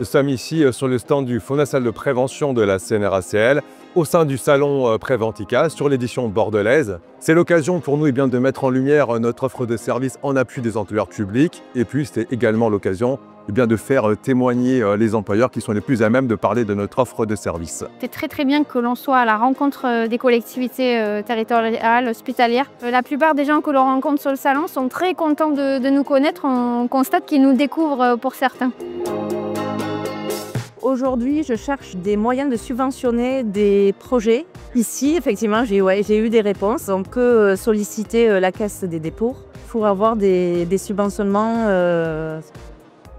sommes ici sur le stand du Fonds national de prévention de la CNRACL, au sein du salon Préventica sur l'édition bordelaise. C'est l'occasion pour nous de mettre en lumière notre offre de services en appui des employeurs publics. Et puis c'est également l'occasion de faire témoigner les employeurs qui sont les plus à même de parler de notre offre de services. C'est très bien que l'on soit à la rencontre des collectivités territoriales, hospitalières. La plupart des gens que l'on rencontre sur le salon sont très contents de nous connaître. On constate qu'ils nous découvrent pour certains. Aujourd'hui, je cherche des moyens de subventionner des projets. Ici, effectivement, j'ai eu des réponses. On peut solliciter la Caisse des dépôts pour avoir des subventionnements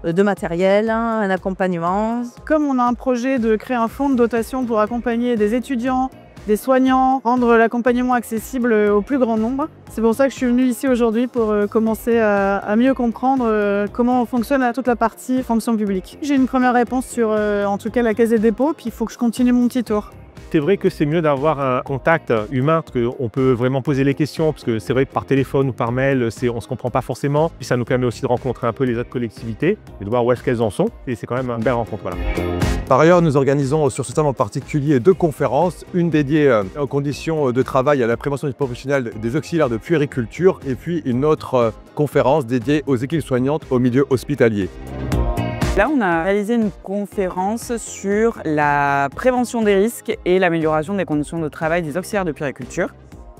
de matériel, un accompagnement. Comme on a un projet de créer un fonds de dotation pour accompagner des étudiants, des soignants, rendre l'accompagnement accessible au plus grand nombre. C'est pour ça que je suis venue ici aujourd'hui pour commencer à mieux comprendre comment fonctionne toute la partie fonction publique. J'ai une première réponse sur en tout cas la Caisse des dépôts, puis il faut que je continue mon petit tour. C'est vrai que c'est mieux d'avoir un contact humain, parce qu'on peut vraiment poser les questions, parce que c'est vrai que par téléphone ou par mail, on ne se comprend pas forcément. Puis ça nous permet aussi de rencontrer un peu les autres collectivités et de voir où est-ce qu'elles en sont. Et c'est quand même une belle rencontre. Voilà. Par ailleurs, nous organisons sur ce stand en particulier 2 conférences, une dédiée aux conditions de travail à la prévention des professionnels des auxiliaires de puériculture et puis une autre conférence dédiée aux équipes soignantes au milieu hospitalier. Là, on a réalisé une conférence sur la prévention des risques et l'amélioration des conditions de travail des auxiliaires de puériculture.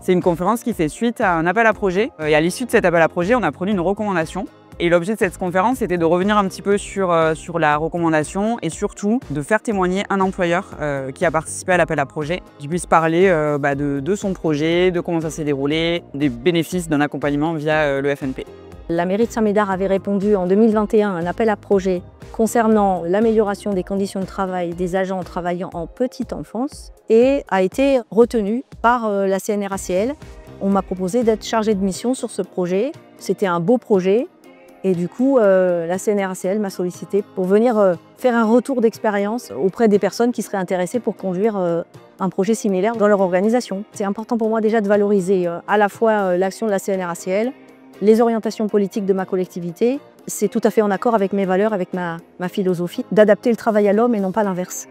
C'est une conférence qui fait suite à un appel à projet. Et à l'issue de cet appel à projet, on a produit une recommandation. Et l'objet de cette conférence était de revenir un petit peu sur la recommandation et surtout de faire témoigner un employeur qui a participé à l'appel à projet, qui puisse parler de son projet, de comment ça s'est déroulé, des bénéfices d'un accompagnement via le FNP. La mairie de Saint-Médard avait répondu en 2021 à un appel à projet concernant l'amélioration des conditions de travail des agents travaillant en petite enfance et a été retenu par la CNRACL. On m'a proposé d'être chargée de mission sur ce projet. C'était un beau projet et du coup la CNRACL m'a sollicité pour venir faire un retour d'expérience auprès des personnes qui seraient intéressées pour conduire un projet similaire dans leur organisation. C'est important pour moi déjà de valoriser à la fois l'action de la CNRACL, les orientations politiques de ma collectivité. C'est tout à fait en accord avec mes valeurs, avec ma philosophie, d'adapter le travail à l'homme et non pas l'inverse.